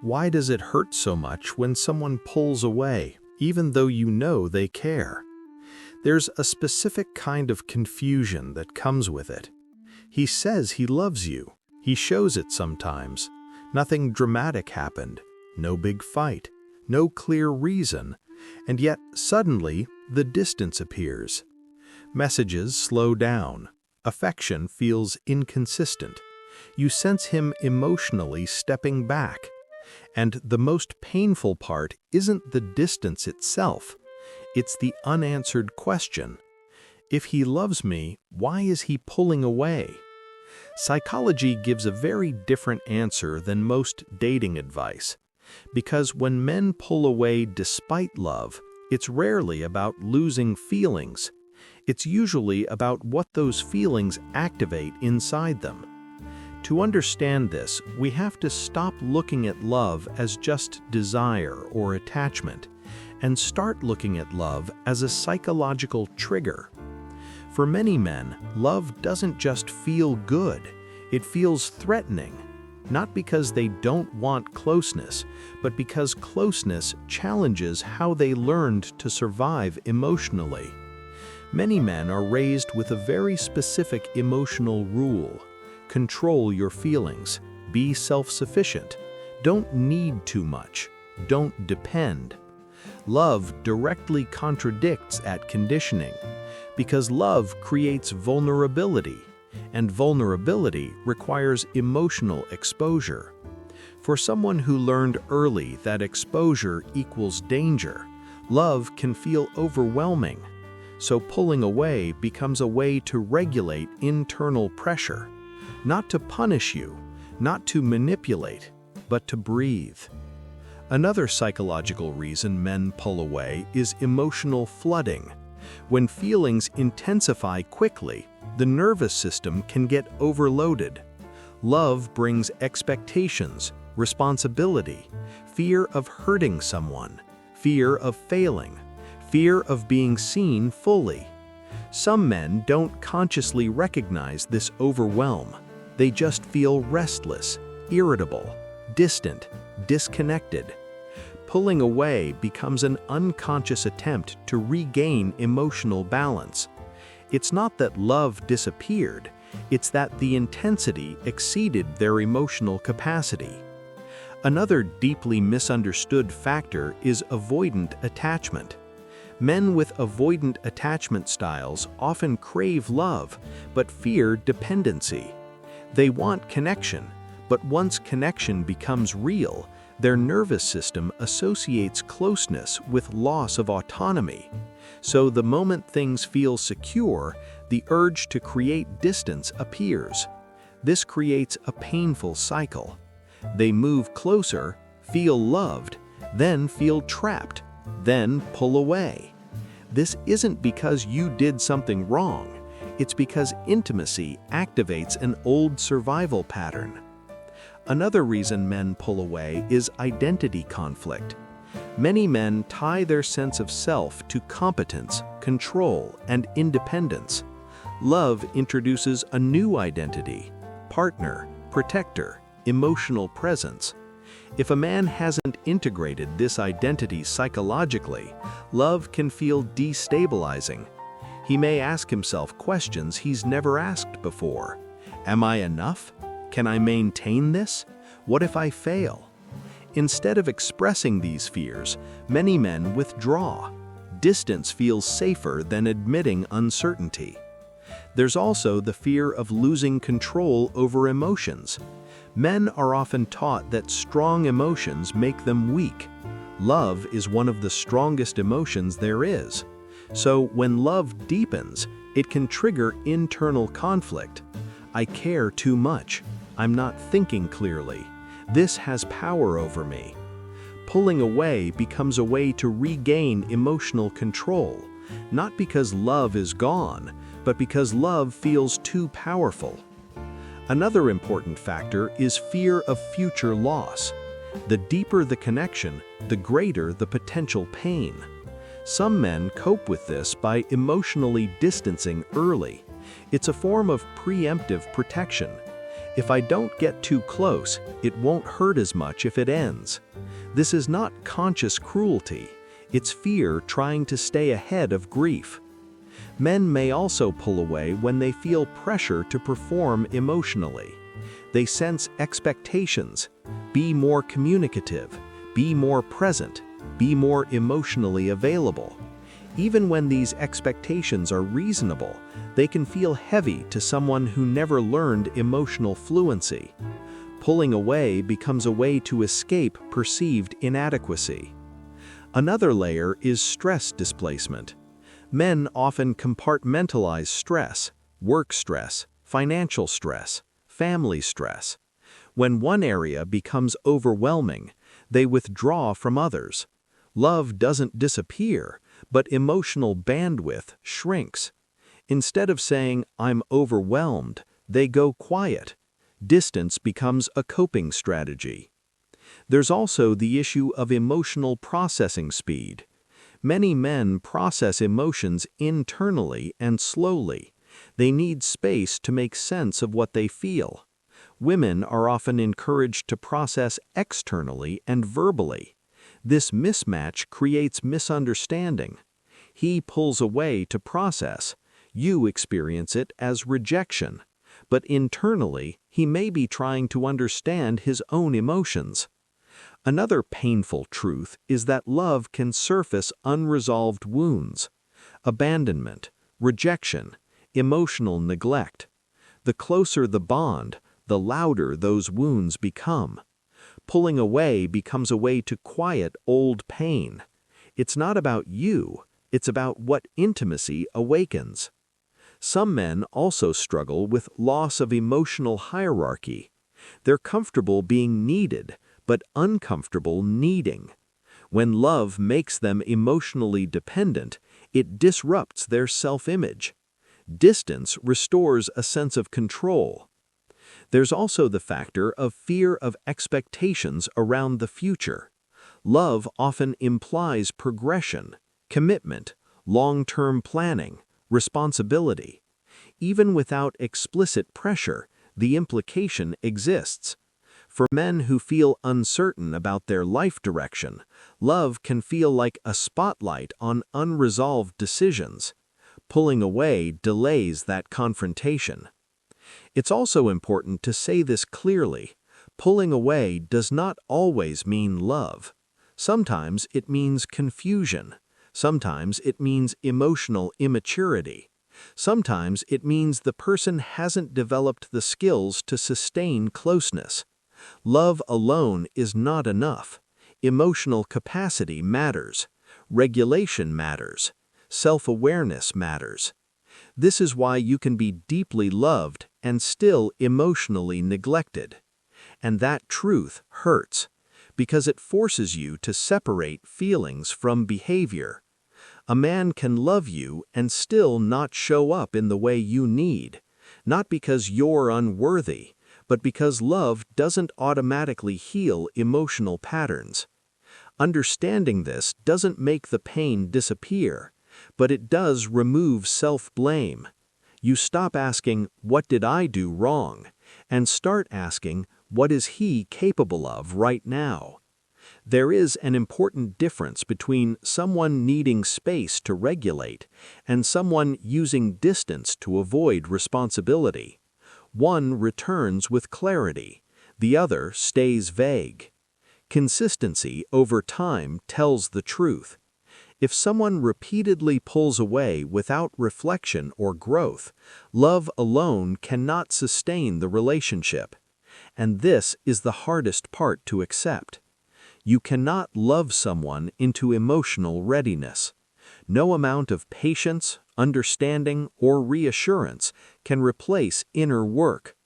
Why does it hurt so much when someone pulls away, even though you know they care? There's a specific kind of confusion that comes with it. He says he loves you. He shows it sometimes. Nothing dramatic happened. No big fight. No clear reason. And yet, suddenly, the distance appears. Messages slow down. Affection feels inconsistent. You sense him emotionally stepping back. And the most painful part isn't the distance itself. It's the unanswered question. If he loves me, why is he pulling away? Psychology gives a very different answer than most dating advice. Because when men pull away despite love, it's rarely about losing feelings. It's usually about what those feelings activate inside them. To understand this, we have to stop looking at love as just desire or attachment, and start looking at love as a psychological trigger. For many men, love doesn't just feel good, it feels threatening. Not because they don't want closeness, but because closeness challenges how they learned to survive emotionally. Many men are raised with a very specific emotional rule. Control your feelings. Be self-sufficient. Don't need too much. Don't depend. Love directly contradicts that conditioning, because love creates vulnerability, and vulnerability requires emotional exposure. For someone who learned early that exposure equals danger, love can feel overwhelming. So pulling away becomes a way to regulate internal pressure. Not to punish you, not to manipulate, but to breathe. Another psychological reason men pull away is emotional flooding. When feelings intensify quickly, the nervous system can get overloaded. Love brings expectations, responsibility, fear of hurting someone, fear of failing, fear of being seen fully. Some men don't consciously recognize this overwhelm. They just feel restless, irritable, distant, disconnected. Pulling away becomes an unconscious attempt to regain emotional balance. It's not that love disappeared, it's that the intensity exceeded their emotional capacity. Another deeply misunderstood factor is avoidant attachment. Men with avoidant attachment styles often crave love, but fear dependency. They want connection, but once connection becomes real, their nervous system associates closeness with loss of autonomy. So the moment things feel secure, the urge to create distance appears. This creates a painful cycle. They move closer, feel loved, then feel trapped, then pull away. This isn't because you did something wrong. It's because intimacy activates an old survival pattern. Another reason men pull away is identity conflict. Many men tie their sense of self to competence, control, and independence. Love introduces a new identity: partner, protector, emotional presence. If a man hasn't integrated this identity psychologically, love can feel destabilizing. He may ask himself questions he's never asked before. Am I enough? Can I maintain this? What if I fail? Instead of expressing these fears, many men withdraw. Distance feels safer than admitting uncertainty. There's also the fear of losing control over emotions. Men are often taught that strong emotions make them weak. Love is one of the strongest emotions there is. So when love deepens, it can trigger internal conflict. I care too much. I'm not thinking clearly. This has power over me. Pulling away becomes a way to regain emotional control, not because love is gone, but because love feels too powerful. Another important factor is fear of future loss. The deeper the connection, the greater the potential pain. Some men cope with this by emotionally distancing early. It's a form of preemptive protection. If I don't get too close, it won't hurt as much if it ends. This is not conscious cruelty, it's fear trying to stay ahead of grief. Men may also pull away when they feel pressure to perform emotionally. They sense expectations, be more communicative, be more present, be more emotionally available. Even when these expectations are reasonable, they can feel heavy to someone who never learned emotional fluency. Pulling away becomes a way to escape perceived inadequacy. Another layer is stress displacement. Men often compartmentalize stress, work stress, financial stress, family stress. When one area becomes overwhelming, they withdraw from others. Love doesn't disappear, but emotional bandwidth shrinks. Instead of saying, "I'm overwhelmed," they go quiet. Distance becomes a coping strategy. There's also the issue of emotional processing speed. Many men process emotions internally and slowly. They need space to make sense of what they feel. Women are often encouraged to process externally and verbally. This mismatch creates misunderstanding. He pulls away to process. You experience it as rejection. But internally, he may be trying to understand his own emotions. Another painful truth is that love can surface unresolved wounds. Abandonment, rejection, emotional neglect. The closer the bond, the louder those wounds become. Pulling away becomes a way to quiet old pain. It's not about you, it's about what intimacy awakens. Some men also struggle with loss of emotional hierarchy. They're comfortable being needed, but uncomfortable needing. When love makes them emotionally dependent, it disrupts their self-image. Distance restores a sense of control. There's also the factor of fear of expectations around the future. Love often implies progression, commitment, long-term planning, responsibility. Even without explicit pressure, the implication exists. For men who feel uncertain about their life direction, love can feel like a spotlight on unresolved decisions. Pulling away delays that confrontation. It's also important to say this clearly. Pulling away does not always mean love. Sometimes it means confusion. Sometimes it means emotional immaturity. Sometimes it means the person hasn't developed the skills to sustain closeness. Love alone is not enough. Emotional capacity matters. Regulation matters. Self-awareness matters. This is why you can be deeply loved and still emotionally neglected. And that truth hurts, because it forces you to separate feelings from behavior. A man can love you and still not show up in the way you need, not because you're unworthy, but because love doesn't automatically heal emotional patterns. Understanding this doesn't make the pain disappear, but it does remove self-blame. You stop asking, "What did I do wrong?" and start asking, "What is he capable of right now?" There is an important difference between someone needing space to regulate and someone using distance to avoid responsibility. One returns with clarity, the other stays vague. Consistency over time tells the truth. If someone repeatedly pulls away without reflection or growth, love alone cannot sustain the relationship. And this is the hardest part to accept. You cannot love someone into emotional readiness. No amount of patience, understanding, or reassurance can replace inner work.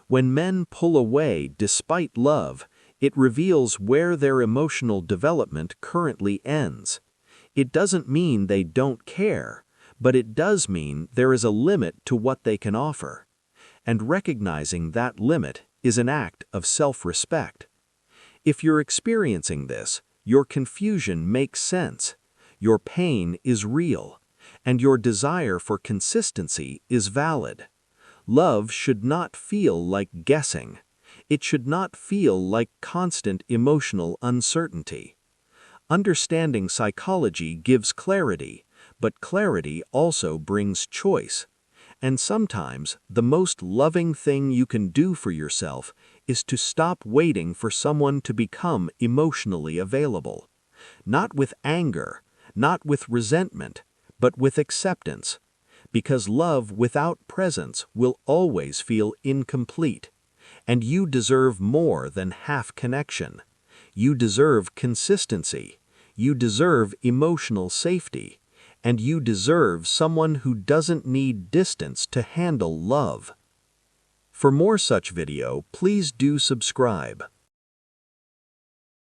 When men pull away despite love, it reveals where their emotional development currently ends. It doesn't mean they don't care, but it does mean there is a limit to what they can offer. And recognizing that limit is an act of self-respect. If you're experiencing this, your confusion makes sense, your pain is real, and your desire for consistency is valid. Love should not feel like guessing. It should not feel like constant emotional uncertainty. Understanding psychology gives clarity, but clarity also brings choice. And sometimes the most loving thing you can do for yourself is to stop waiting for someone to become emotionally available. Not with anger, not with resentment, but with acceptance. Because love without presence will always feel incomplete. And you deserve more than half connection. You deserve consistency. You deserve emotional safety. And you deserve someone who doesn't need distance to handle love. For more such video, please do subscribe.